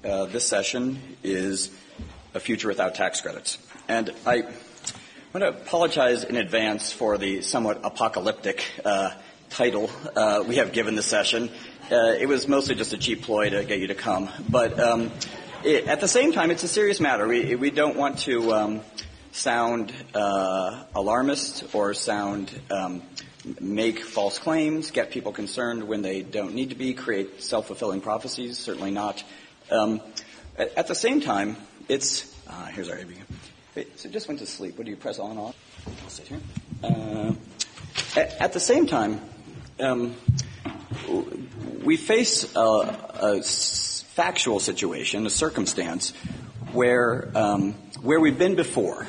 This session is A Future Without Tax Credits. And I want to apologize in advance for the somewhat apocalyptic title we have given the session. It was mostly just a cheap ploy to get you to come. But at the same time, it's a serious matter. We don't want to sound alarmist or make false claims, get people concerned when they don't need to be, create self-fulfilling prophecies, certainly not. At the same time, it's, here's our AV. Wait, so it just went to sleep. What do you press on and off? I'll sit here. At the same time, we face a factual situation, a circumstance where we've been before,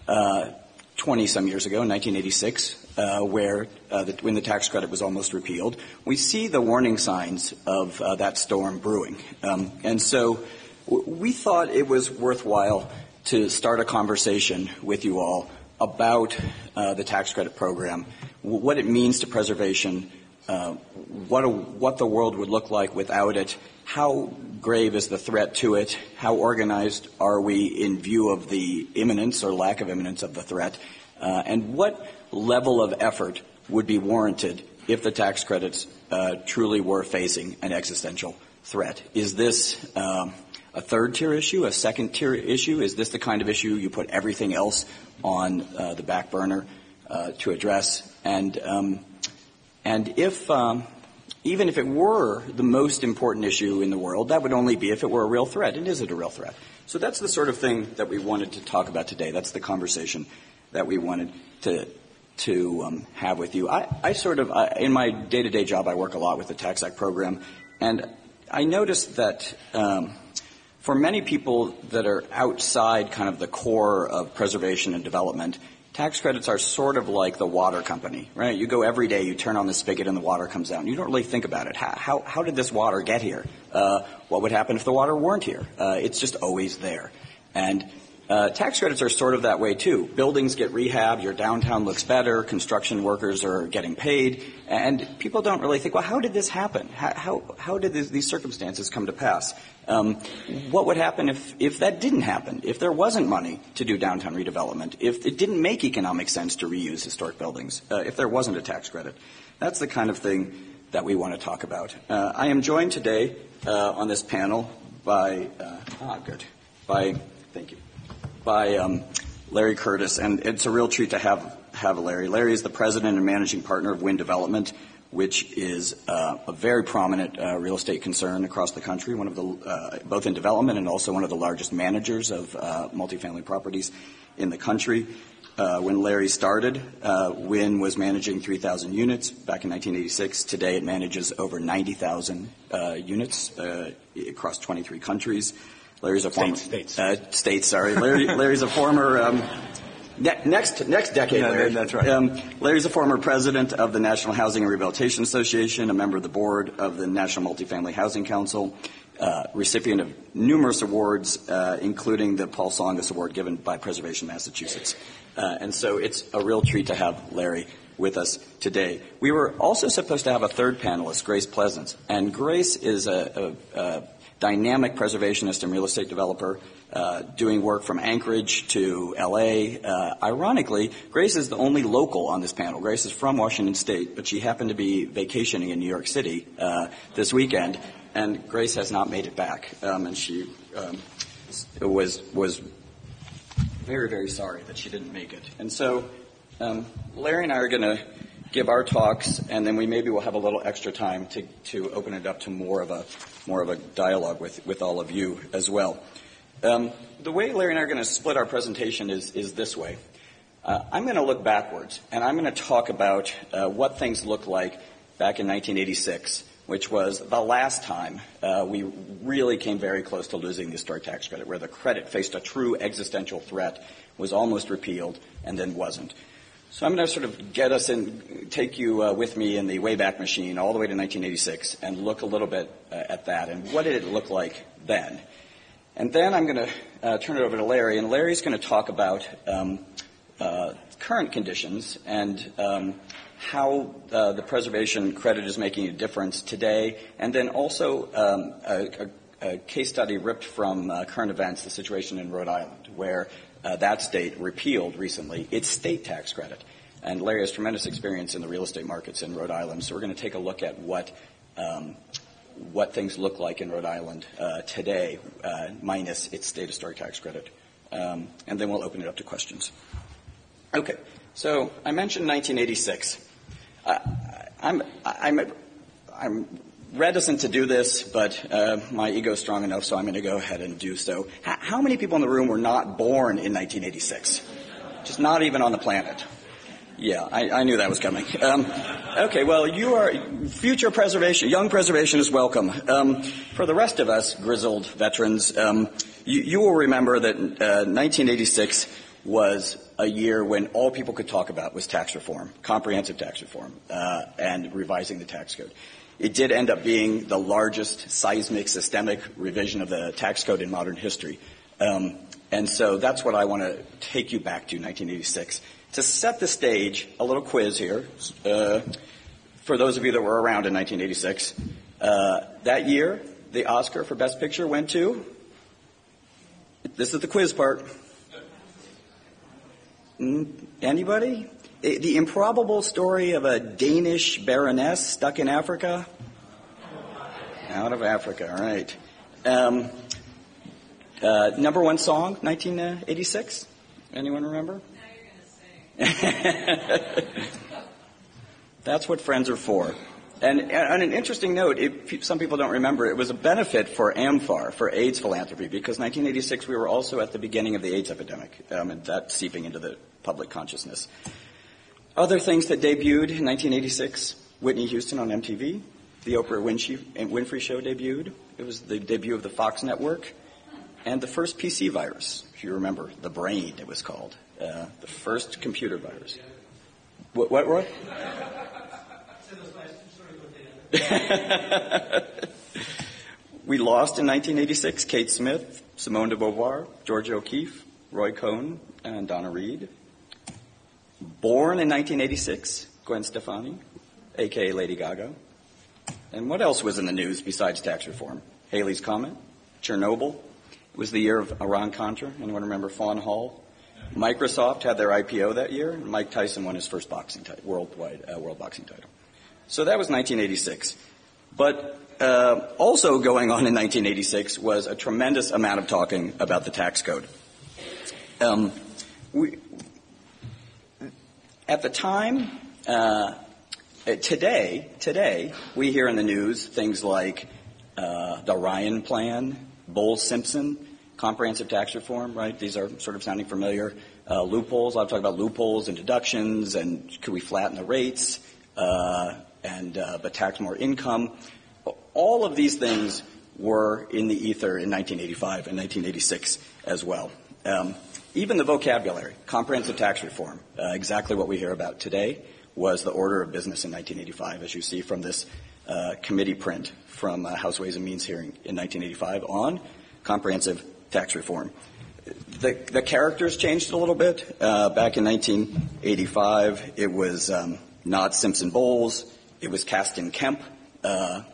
20-some years ago, in 1986, when the tax credit was almost repealed. We see the warning signs of that storm brewing. And so we thought it was worthwhile to start a conversation with you all about the tax credit program, what it means to preservation, what the world would look like without it, how grave is the threat to it, how organized are we in view of the imminence or lack of imminence of the threat, and what level of effort would be warranted if the tax credits truly were facing an existential threat. Is this a third-tier issue, a second-tier issue? Is this the kind of issue you put everything else on the back burner to address? And if even if it were the most important issue in the world, that would only be if it were a real threat. And is it a real threat? So that's the sort of thing that we wanted to talk about today. That's the conversation that we wanted to have with you. In my day-to-day job, I work a lot with the Tax Act program, and I noticed that for many people that are outside kind of the core of preservation and development, tax credits are sort of like the water company, right? You go every day, you turn on the spigot, and the water comes out, and you don't really think about it. How did this water get here? What would happen if the water weren't here? It's just always there. And tax credits are sort of that way, too. Buildings get rehabbed, your downtown looks better, construction workers are getting paid, and people don't really think, well, how did this happen? How did these circumstances come to pass? What would happen if that didn't happen, if there wasn't money to do downtown redevelopment, if it didn't make economic sense to reuse historic buildings, if there wasn't a tax credit? That's the kind of thing that we want to talk about. I am joined today on this panel by Larry Curtis, and it's a real treat to have Larry. Larry is the president and managing partner of Wind Development, which is a very prominent real estate concern across the country, one of the both in development and also one of the largest managers of multifamily properties in the country. When Larry started, Wind was managing 3,000 units back in 1986. Today, it manages over 90,000 units across 23 countries. Larry's a former Larry's a former next decade. Larry. That's right. Larry's a former president of the National Housing and Rehabilitation Association, a member of the board of the National Multifamily Housing Council, recipient of numerous awards, including the Paul Tsongas Award given by Preservation Massachusetts. And so it's a real treat to have Larry with us today. We were also supposed to have a third panelist, Grace Pleasance, and Grace is a dynamic preservationist and real estate developer, doing work from Anchorage to L.A. Ironically, Grace is the only local on this panel. Grace is from Washington State, but she happened to be vacationing in New York City this weekend, and Grace has not made it back. And she was very, very sorry that she didn't make it. And so Larry and I are going to give our talks, and then maybe we'll have a little extra time to open it up to more of a dialogue with all of you as well. The way Larry and I are going to split our presentation is this way. I'm going to look backwards, and I'm going to talk about what things looked like back in 1986, which was the last time we really came very close to losing the historic tax credit, where the credit faced a true existential threat, was almost repealed, and then wasn't. So I'm going to sort of get us in, take you with me in the Wayback Machine all the way to 1986 and look a little bit at that and what did it look like then. And then I'm going to turn it over to Larry, and Larry's going to talk about current conditions and how the preservation credit is making a difference today, and then also a case study ripped from current events, the situation in Rhode Island, where that state repealed recently its state tax credit. And Larry has tremendous experience in the real estate markets in Rhode Island, so we're going to take a look at what things look like in Rhode Island today, minus its state historic tax credit. And then we'll open it up to questions. Okay, so I mentioned 1986. I'm reticent to do this, but my ego's strong enough, so I'm going to go ahead and do so. How many people in the room were not born in 1986? Just not even on the planet. Yeah, I knew that was coming. Okay, well, you are future preservation, young preservation is welcome. For the rest of us grizzled veterans, you will remember that 1986 was a year when all people could talk about was tax reform, comprehensive tax reform, and revising the tax code. It did end up being the largest seismic, systemic revision of the tax code in modern history. And so that's what I want to take you back to, 1986. To set the stage, a little quiz here. For those of you that were around in 1986, that year, the Oscar for Best Picture went to, this is the quiz part. Anybody? The improbable story of a Danish baroness stuck in Africa? Out of Africa, all right. Number one song, 1986? Anyone remember? That's what friends are for. And on an interesting note, some people don't remember, it was a benefit for AMFAR, for AIDS philanthropy, because 1986 we were also at the beginning of the AIDS epidemic, and that seeping into the public consciousness. Other things that debuted in 1986, Whitney Houston on MTV, the Oprah Winfrey Show debuted. It was the debut of the Fox network, and the first PC virus, if you remember, the Brain it was called, the first computer virus. What Roy? We lost in 1986 Kate Smith, Simone de Beauvoir, George O'Keeffe, Roy Cohn, and Donna Reed. Born in 1986, Gwen Stefani, a.k.a. Lady Gaga. And what else was in the news besides tax reform? Haley's Comet, Chernobyl. It was the year of Iran-Contra. Anyone remember Fawn Hall? Microsoft had their IPO that year, and Mike Tyson won his first boxing title, world boxing title. So that was 1986. But also going on in 1986 was a tremendous amount of talking about the tax code. At the time, today, we hear in the news things like the Ryan Plan, Bowles-Simpson, comprehensive tax reform, right? These are sort of sounding familiar. Loopholes, I'll talk about loopholes and deductions, and could we flatten the rates, but tax more income. All of these things were in the ether in 1985 and 1986 as well. Even the vocabulary, comprehensive tax reform, exactly what we hear about today, was the order of business in 1985, as you see from this committee print from House Ways and Means hearing in 1985 on comprehensive tax reform. The characters changed a little bit. Back in 1985, it was not Simpson Bowles. It was Kasten Kemp.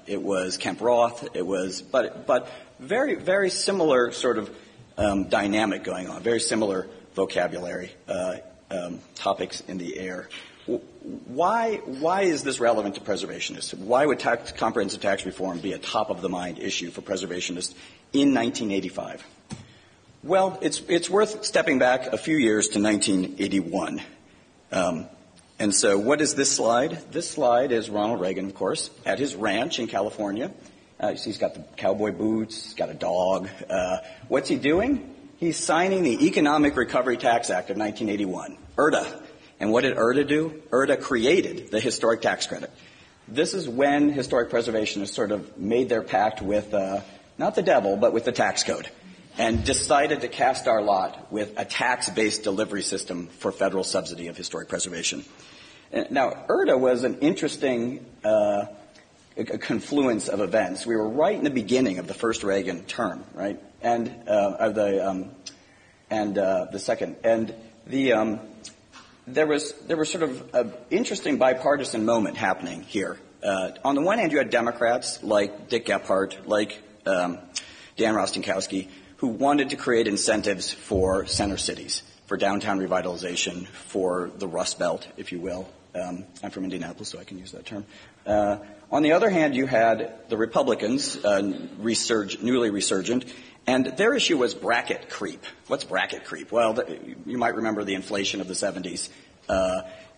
It was Kemp Roth. It was, but very, very similar sort of dynamic going on. Very similar vocabulary, topics in the air. Why is this relevant to preservationists? Why would comprehensive tax reform be a top-of-the-mind issue for preservationists in 1985? Well, it's worth stepping back a few years to 1981. And so what is this slide? This slide is Ronald Reagan, of course, at his ranch in California. You see he's got the cowboy boots, he's got a dog. What's he doing? He's signing the Economic Recovery Tax Act of 1981, IRTA. And what did IRTA do? IRTA created the historic tax credit. This is when historic preservationists sort of made their pact with, not the devil, but with the tax code, and decided to cast our lot with a tax-based delivery system for federal subsidy of historic preservation. Now, IRTA was an interesting a confluence of events. We were right in the beginning of the first Reagan term, right, and the second, and there was sort of an interesting bipartisan moment happening here. On the one hand, you had Democrats like Dick Gephardt, like Dan Rostenkowski, who wanted to create incentives for center cities, for downtown revitalization, for the Rust Belt, if you will. I'm from Indianapolis, so I can use that term. On the other hand, you had the Republicans, newly resurgent, and their issue was bracket creep. What's bracket creep? Well, you might remember the inflation of the 70s.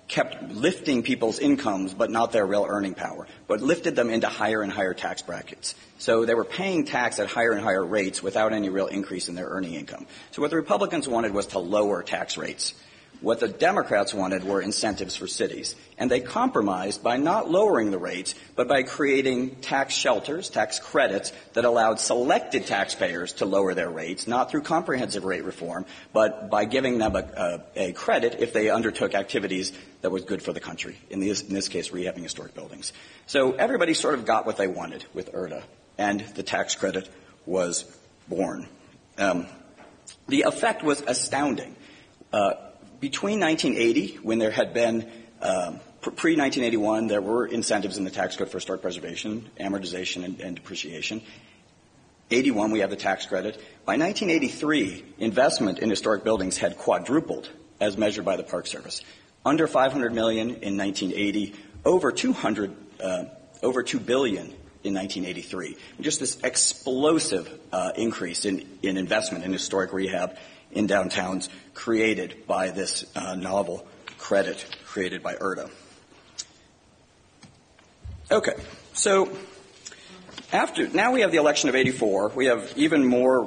Kept lifting people's incomes, but not their real earning power, but lifted them into higher and higher tax brackets. So they were paying tax at higher and higher rates without any real increase in their earning income. So what the Republicans wanted was to lower tax rates. What the Democrats wanted were incentives for cities. And they compromised by not lowering the rates, but by creating tax shelters, tax credits, that allowed selected taxpayers to lower their rates, not through comprehensive rate reform, but by giving them a credit if they undertook activities that was good for the country, in this case, rehabbing historic buildings. So everybody sort of got what they wanted with IRTA, and the tax credit was born. The effect was astounding. Between 1980, when there had been, pre-1981, there were incentives in the tax code for historic preservation, amortization, and depreciation. 81, we have the tax credit. By 1983, investment in historic buildings had quadrupled, as measured by the Park Service. Under $500 million in 1980, over $2 billion in 1983. Just this explosive increase in investment in historic rehab in downtowns created by this novel credit created by IRTA. Okay, so now we have the election of 84. We have even more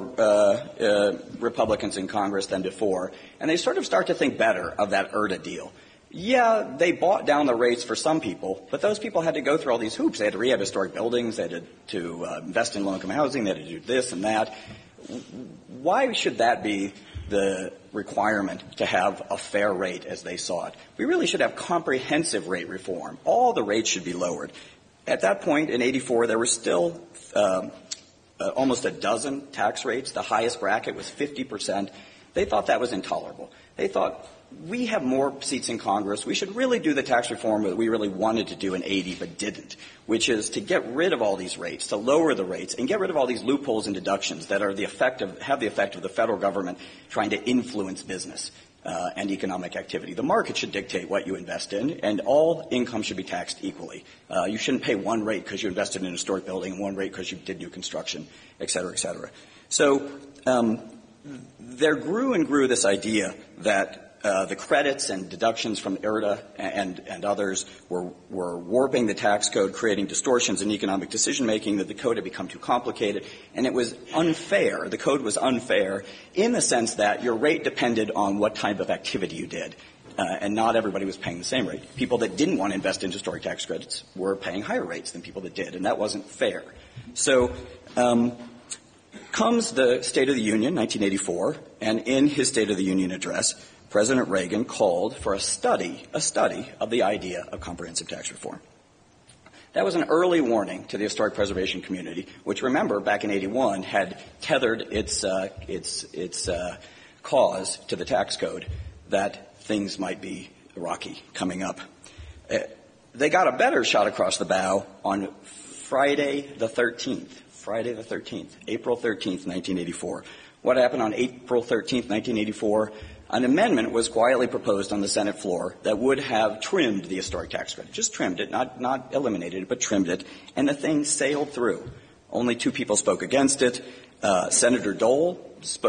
Republicans in Congress than before, and they sort of start to think better of that IRTA deal. Yeah, they bought down the rates for some people, but those people had to go through all these hoops. They had to rehab historic buildings, they had to invest in low-income housing, they had to do this and that. Why should that be the requirement to have a fair rate as they saw it? We really should have comprehensive rate reform. All the rates should be lowered. At that point, in 84, there were still almost a dozen tax rates. The highest bracket was 50%. They thought that was intolerable. They thought, we have more seats in Congress. We should really do the tax reform that we really wanted to do in 80 but didn't, which is to get rid of all these rates, to lower the rates, and get rid of all these loopholes and deductions that are have the effect of the federal government trying to influence business and economic activity. The market should dictate what you invest in, and all income should be taxed equally. You shouldn't pay one rate because you invested in a historic building and one rate because you did new construction, et cetera, et cetera. So there grew and grew this idea that the credits and deductions from IRTA and others were warping the tax code, creating distortions in economic decision-making, that the code had become too complicated, and it was unfair. The code was unfair in the sense that your rate depended on what type of activity you did, and not everybody was paying the same rate. People that didn't want to invest in historic tax credits were paying higher rates than people that did, and that wasn't fair. So comes the State of the Union, 1984, and in his State of the Union address, President Reagan called for a study of the idea of comprehensive tax reform. That was an early warning to the historic preservation community, which, remember, back in 81 had tethered its cause to the tax code, that things might be rocky coming up. They got a better shot across the bow on Friday the 13th, April 13th, 1984. What happened on April 13th, 1984? An amendment was quietly proposed on the Senate floor that would have trimmed the historic tax credit. Just trimmed it, not eliminated it, but trimmed it. And the thing sailed through. Only two people spoke against it. Senator Dole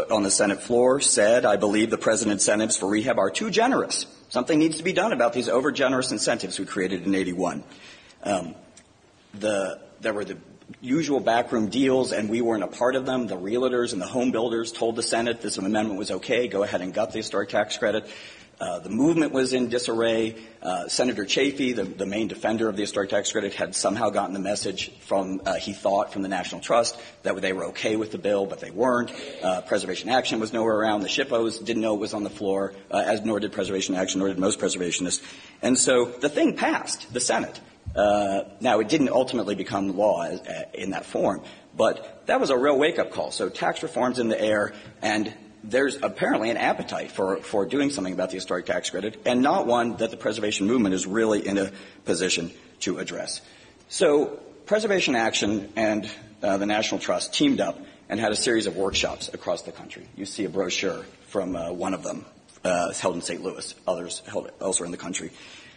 on the Senate floor said, "I believe the president's incentives for rehab are too generous. Something needs to be done about these over-generous incentives we created in 81. There were the usual backroom deals, and we weren't a part of them. The realtors and the home builders told the Senate this amendment was okay. Go ahead and gut the historic tax credit. The movement was in disarray. Senator Chafee, the main defender of the historic tax credit, had somehow gotten the message from, he thought, from the National Trust that they were okay with the bill, but they weren't. Preservation Action was nowhere around. The SHPOs didn't know it was on the floor, as nor did Preservation Action, nor did most preservationists. And so the thing passed the Senate. Now, it didn't ultimately become law in that form, but that was a real wake-up call. So tax reform's in the air, and there's apparently an appetite for doing something about the historic tax credit, and not one that the preservation movement is really in a position to address. So Preservation Action and the National Trust teamed up and had a series of workshops across the country. You see a brochure from one of them held in St. Louis, others held elsewhere in the country,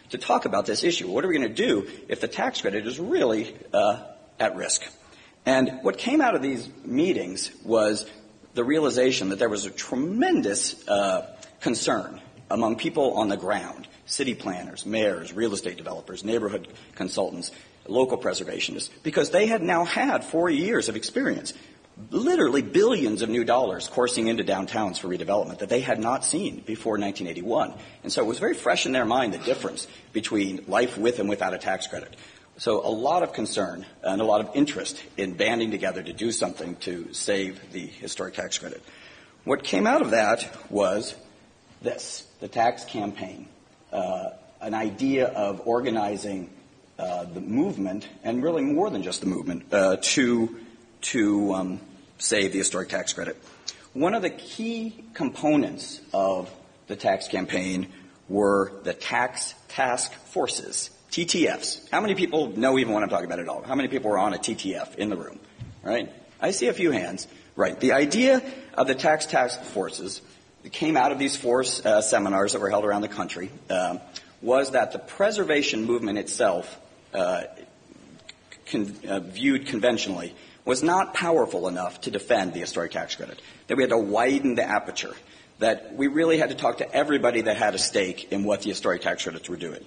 to talk about this issue. What are we going to do if the tax credit is really at risk? And what came out of these meetings was the realization that there was a tremendous concern among people on the ground, city planners, mayors, real estate developers, neighborhood consultants, local preservationists, because they had now had 4 years of experience, literally billions of new dollars coursing into downtowns for redevelopment that they had not seen before 1981. And so it was very fresh in their mind, the difference between life with and without a tax credit. So a lot of concern and a lot of interest in banding together to do something to save the historic tax credit. What came out of that was this, the tax campaign, an idea of organizing the movement, and really more than just the movement, to save the historic tax credit. One of the key components of the tax campaign were the tax task forces, TTFs. How many people know even what I'm talking about at all? How many people were on a TTF in the room? Right? I see a few hands. Right. The idea of the tax task forces that came out of these 4 seminars that were held around the country was that the preservation movement itself, viewed conventionally, was not powerful enough to defend the historic tax credit, that we had to widen the aperture, that we really had to talk to everybody that had a stake in what the historic tax credits were doing.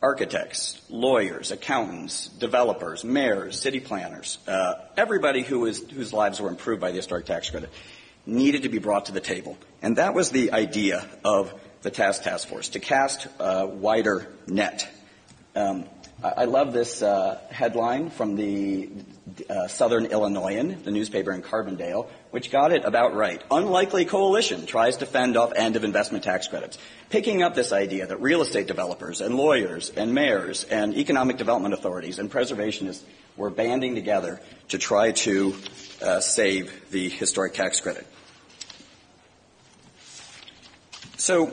Architects, lawyers, accountants, developers, mayors, city planners, everybody whose lives were improved by the historic tax credit needed to be brought to the table. And that was the idea of the task force, to cast a wider net. I love this headline from the Southern Illinoisan, the newspaper in Carbondale, which got it about right. Unlikely coalition tries to fend off end of investment tax credits. Picking up this idea that real estate developers and lawyers and mayors and economic development authorities and preservationists were banding together to try to save the historic tax credit. So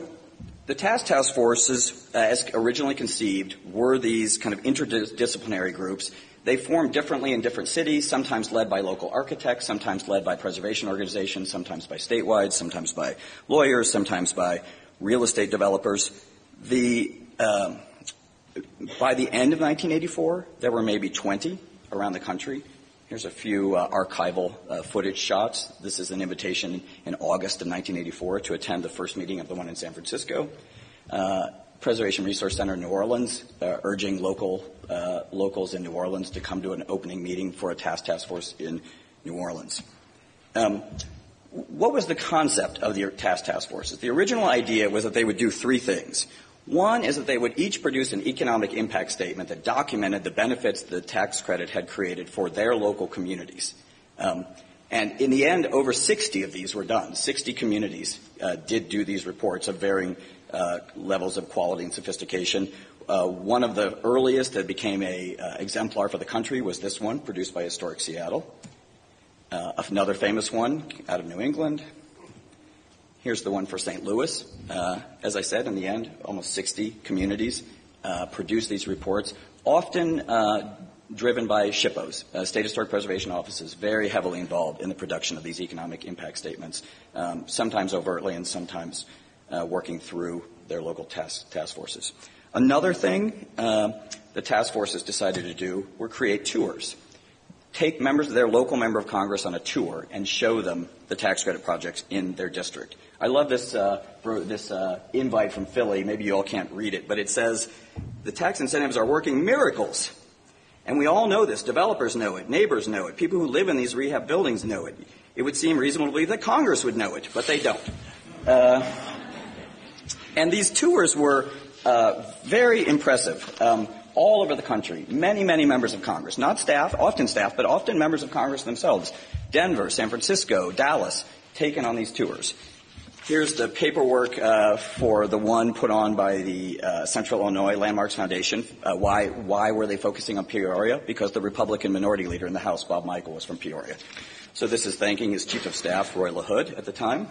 the task forces, as originally conceived, were these kind of interdisciplinary groups. They formed differently in different cities, sometimes led by local architects, sometimes led by preservation organizations, sometimes by statewide, sometimes by lawyers, sometimes by real estate developers. By the end of 1984, there were maybe 20 around the country. Here's a few archival footage shots. This is an invitation in August of 1984 to attend the first meeting of the one in San Francisco. Preservation Resource Center in New Orleans, urging locals in New Orleans to come to an opening meeting for a task force in New Orleans. What was the concept of the task forces? The original idea was that they would do 3 things. One is that they would each produce an economic impact statement that documented the benefits the tax credit had created for their local communities. And in the end, over 60 of these were done. 60 communities did do these reports of varying levels of quality and sophistication. One of the earliest that became a exemplar for the country was this one, produced by Historic Seattle. Another famous one out of New England. Here's the one for St. Louis. As I said, in the end, almost 60 communities produced these reports, often driven by SHPOs, State Historic Preservation Offices, very heavily involved in the production of these economic impact statements, sometimes overtly and sometimes working through their local task forces. Another thing the task forces decided to do were create tours. Take members of their local member of Congress on a tour and show them the tax credit projects in their district. I love this invite from Philly. Maybe you all can't read it, but it says, the tax incentives are working miracles. And we all know this. Developers know it. Neighbors know it. People who live in these rehab buildings know it. It would seem reasonable to believe that Congress would know it, but they don't. And these tours were very impressive. All over the country, many, many members of Congress, not staff, but often members of Congress themselves, Denver, San Francisco, Dallas, taken on these tours. Here's the paperwork for the one put on by the Central Illinois Landmarks Foundation. Why were they focusing on Peoria? Because the Republican minority leader in the House, Bob Michel, was from Peoria. So this is thanking his chief of staff, Roy LaHood, at the time,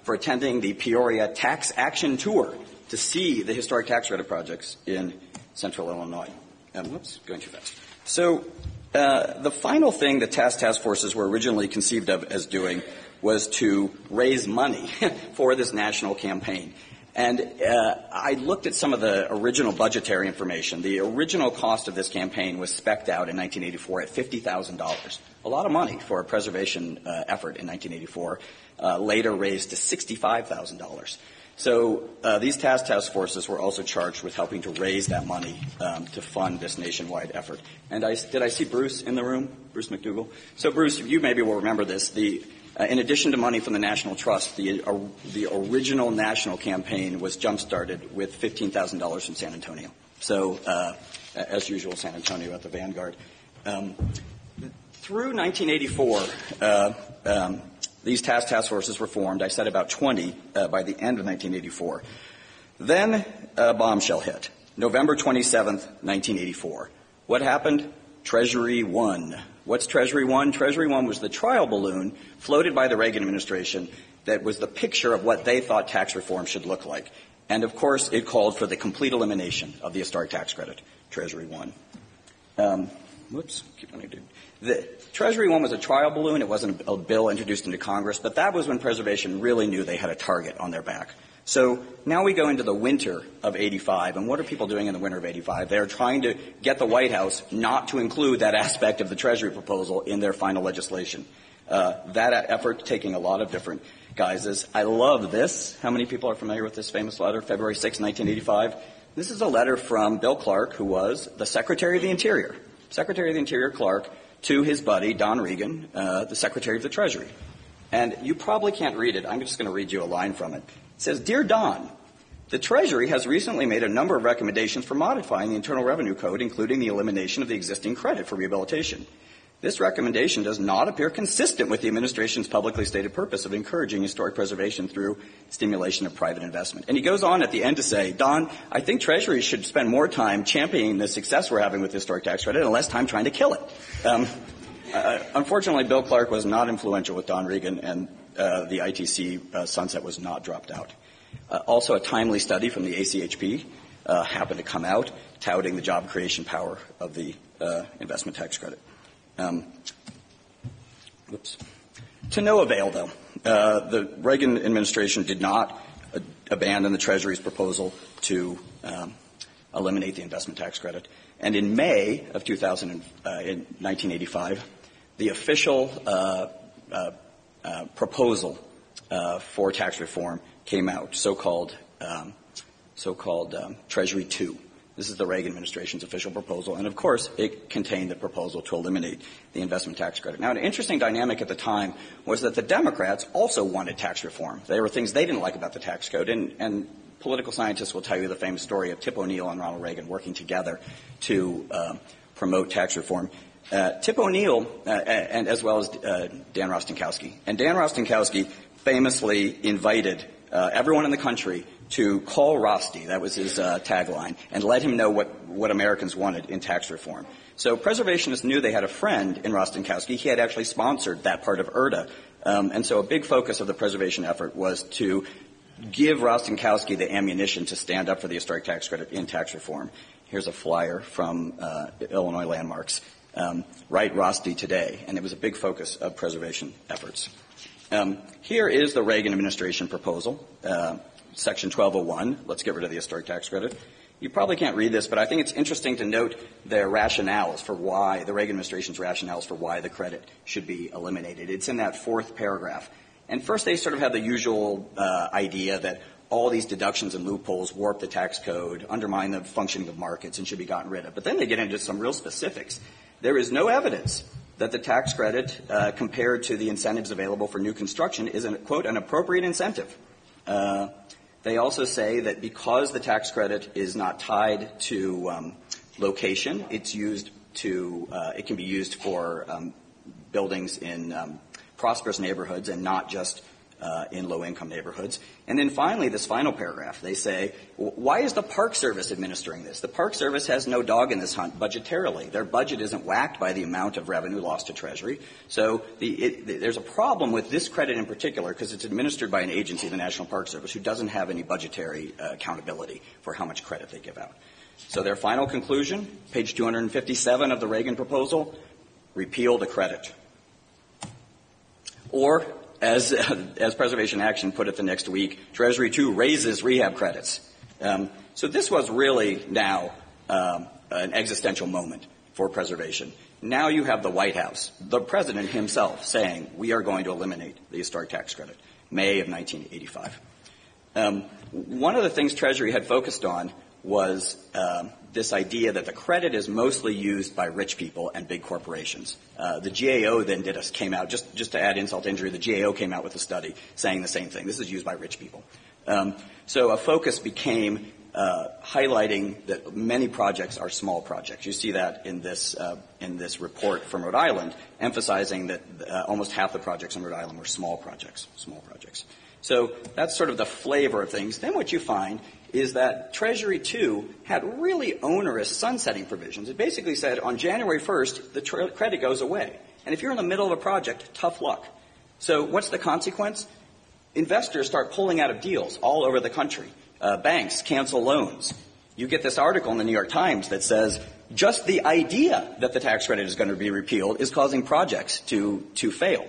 for attending the Peoria Tax Action Tour to see the historic tax credit projects in Central Illinois. Whoops, going too fast. So The final thing the task forces were originally conceived of as doing was to raise money for this national campaign. And I looked at some of the original budgetary information. The original cost of this campaign was spec'd out in 1984 at $50,000. A lot of money for a preservation effort in 1984, later raised to $65,000. So these task forces were also charged with helping to raise that money to fund this nationwide effort. And did I see Bruce in the room? Bruce McDougall? So Bruce, you maybe will remember this. In addition to money from the National Trust, the original national campaign was jump-started with $15,000 from San Antonio. So, as usual, San Antonio at the vanguard. Through 1984, these task forces were formed. I said about 20 by the end of 1984. Then a bombshell hit. November 27th, 1984. What happened? Treasury won. What's Treasury One? Treasury One was the trial balloon floated by the Reagan administration that was the picture of what they thought tax reform should look like. And, of course, it called for the complete elimination of the historic tax credit. Treasury One. The Treasury One was a trial balloon. It wasn't a bill introduced into Congress, but that was when preservation really knew they had a target on their back. So now we go into the winter of 85, and what are people doing in the winter of 85? They're trying to get the White House not to include that aspect of the Treasury proposal in their final legislation. That effort taking a lot of different guises. I love this. How many people are familiar with this famous letter, February 6, 1985? This is a letter from Bill Clark, who was the Secretary of the Interior. Secretary of the Interior Clark to his buddy, Don Reagan, the Secretary of the Treasury. And you probably can't read it. I'm just going to read you a line from it. It says, "Dear Don, the Treasury has recently made a number of recommendations for modifying the Internal Revenue Code, including the elimination of the existing credit for rehabilitation. This recommendation does not appear consistent with the administration's publicly stated purpose of encouraging historic preservation through stimulation of private investment." And he goes on at the end to say, "Don, I think Treasury should spend more time championing the success we're having with the historic tax credit and less time trying to kill it." Unfortunately, Bill Clark was not influential with Don Reagan, and the ITC sunset was not dropped out. Also, a timely study from the ACHP happened to come out, touting the job creation power of the investment tax credit. To no avail, though. The Reagan administration did not abandon the Treasury's proposal to eliminate the investment tax credit. And in May of 1985, the official proposal for tax reform came out, so-called Treasury 2. This is the Reagan administration's official proposal, and of course it contained the proposal to eliminate the investment tax credit. Now, an interesting dynamic at the time was that the Democrats also wanted tax reform. There were things they didn't like about the tax code, and political scientists will tell you the famous story of Tip O'Neill and Ronald Reagan working together to promote tax reform. Tip O'Neill, and as well as Dan Rostenkowski. And Dan Rostenkowski famously invited everyone in the country to call Rusty, that was his tagline, and let him know what Americans wanted in tax reform. So preservationists knew they had a friend in Rostenkowski. He had actually sponsored that part of IRTA. And so a big focus of the preservation effort was to give Rostenkowski the ammunition to stand up for the historic tax credit in tax reform. Here's a flyer from Illinois Landmarks. Write Rusty today. And it was a big focus of preservation efforts. Here is the Reagan administration proposal. Section 1201, let's get rid of the historic tax credit. You probably can't read this, but I think it's interesting to note their rationales for why, the Reagan administration's rationales for why the credit should be eliminated. It's in that fourth paragraph. And first they sort of have the usual idea that all these deductions and loopholes warp the tax code, undermine the functioning of markets, and should be gotten rid of. But then they get into some real specifics. There is no evidence that the tax credit, compared to the incentives available for new construction, is, quote, an appropriate incentive. They also say that because the tax credit is not tied to location, it's used to it can be used for buildings in prosperous neighborhoods and not just in low-income neighborhoods. And then finally, this final paragraph, they say, why is the Park Service administering this? The Park Service has no dog in this hunt budgetarily. Their budget isn't whacked by the amount of revenue lost to Treasury. So there's a problem with this credit in particular because it's administered by an agency, the National Park Service, who doesn't have any budgetary accountability for how much credit they give out. So their final conclusion, page 257 of the Reagan proposal, repeal the credit. Or, as Preservation Action put it the next week, Treasury 2 raises rehab credits. So this was really now an existential moment for preservation. Now you have the White House, the president himself, saying we are going to eliminate the historic tax credit, May of 1985. One of the things Treasury had focused on was this idea that the credit is mostly used by rich people and big corporations. The GAO then came out, just to add insult to injury, the GAO came out with a study saying the same thing. This is used by rich people. So a focus became highlighting that many projects are small projects. You see that in this report from Rhode Island, emphasizing that almost half the projects in Rhode Island were small projects. So that's sort of the flavor of things. Then what you find is that Treasury 2 had really onerous sunsetting provisions. It basically said on January 1st, the credit goes away. And if you're in the middle of a project, tough luck. So what's the consequence? Investors start pulling out of deals all over the country. Banks cancel loans. You get this article in the New York Times that says just the idea that the tax credit is going to be repealed is causing projects to fail.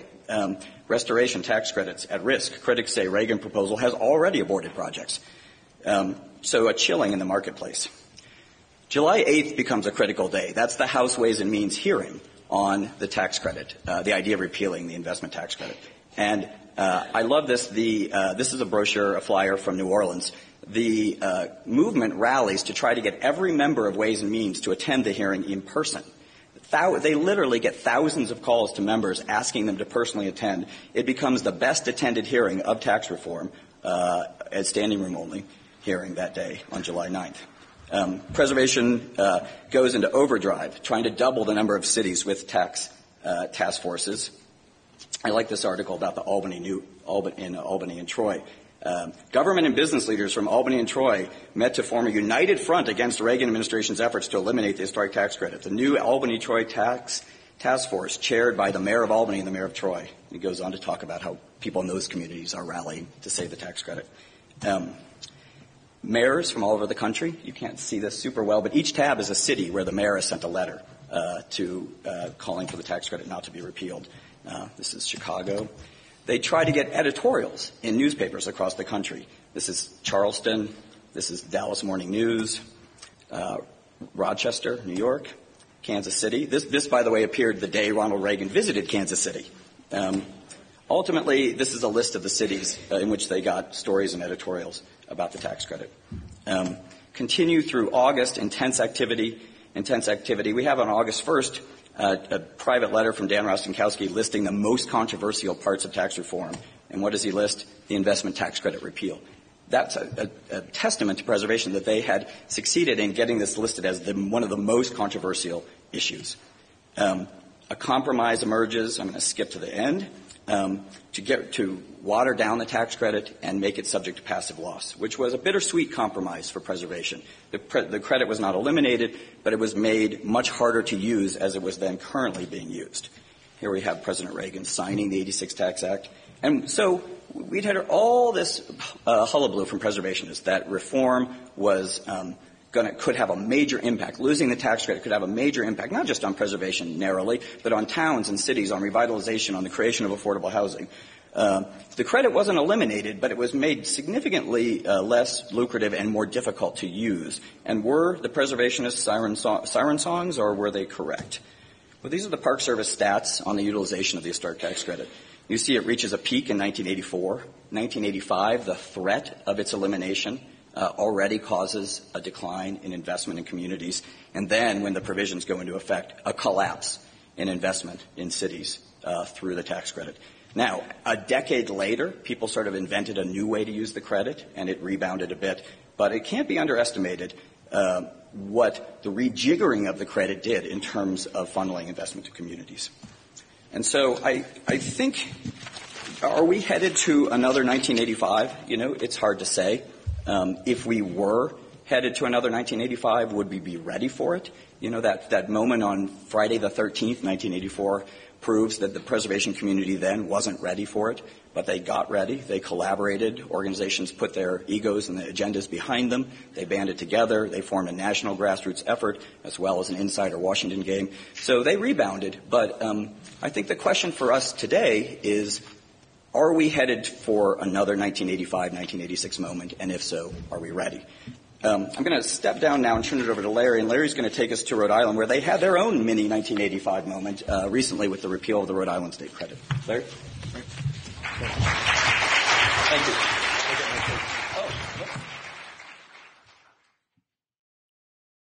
Restoration tax credits at risk. Critics say Reagan proposal has already aborted projects. So a chilling in the marketplace. July 8th becomes a critical day. That's the House Ways and Means hearing on the tax credit, the idea of repealing the investment tax credit. And I love this. This is a brochure, a flyer from New Orleans. The movement rallies to try to get every member of Ways and Means to attend the hearing in person. They literally get thousands of calls to members asking them to personally attend. It becomes the best attended hearing of tax reform at standing room only hearing that day on July 9th. Preservation goes into overdrive, trying to double the number of cities with tax task forces. I like this article about the Albany and Troy. Government and business leaders from Albany and Troy met to form a united front against the Reagan administration's efforts to eliminate the historic tax credit. The new Albany-Troy task force, chaired by the mayor of Albany and the mayor of Troy. He goes on to talk about how people in those communities are rallying to save the tax credit. Mayors from all over the country, you can't see this super well, but each tab is a city where the mayor has sent a letter calling for the tax credit not to be repealed. This is Chicago. They try to get editorials in newspapers across the country. This is Charleston. This is Dallas Morning News. Rochester, New York. Kansas City. This, by the way, appeared the day Ronald Reagan visited Kansas City. Ultimately, this is a list of the cities in which they got stories and editorials about the tax credit. Continue through August, intense activity. We have on August 1st a private letter from Dan Rostenkowski listing the most controversial parts of tax reform. And what does he list? The investment tax credit repeal. That's a testament to preservation that they had succeeded in getting this listed as one of the most controversial issues. A compromise emerges. I'm going to skip to the end. To water down the tax credit and make it subject to passive loss, which was a bittersweet compromise for preservation. The credit was not eliminated, but it was made much harder to use as it was then currently being used. Here we have President Reagan signing the 86 Tax Act. And so we'd had all this hullabaloo from preservationists that reform was could have a major impact. Losing the tax credit could have a major impact, not just on preservation narrowly, but on towns and cities, on revitalization, on the creation of affordable housing. The credit wasn't eliminated, but it was made significantly less lucrative and more difficult to use. And were the preservationists siren songs, or were they correct? Well, these are the Park Service stats on the utilization of the historic tax credit. You see it reaches a peak in 1984. 1985, the threat of its elimination already causes a decline in investment in communities. And then when the provisions go into effect, a collapse in investment in cities through the tax credit. Now, a decade later, people sort of invented a new way to use the credit, and it rebounded a bit. But it can't be underestimated what the rejiggering of the credit did in terms of funneling investment to communities. And so I think, are we headed to another 1985? You know, it's hard to say. If we were headed to another 1985? Would we be ready for it? You know, that moment on Friday the 13th, 1984, proves that the preservation community then wasn't ready for it, but they got ready. They collaborated. Organizations put their egos and the agendas behind them. They banded together. They formed a national grassroots effort as well as an insider Washington game. So they rebounded. But I think the question for us today is, are we headed for another 1985, 1986 moment? And if so, are we ready? I'm going to step down now and turn it over to Larry, and Larry's going to take us to Rhode Island, where they had their own mini 1985 moment recently with the repeal of the Rhode Island state credit. Larry?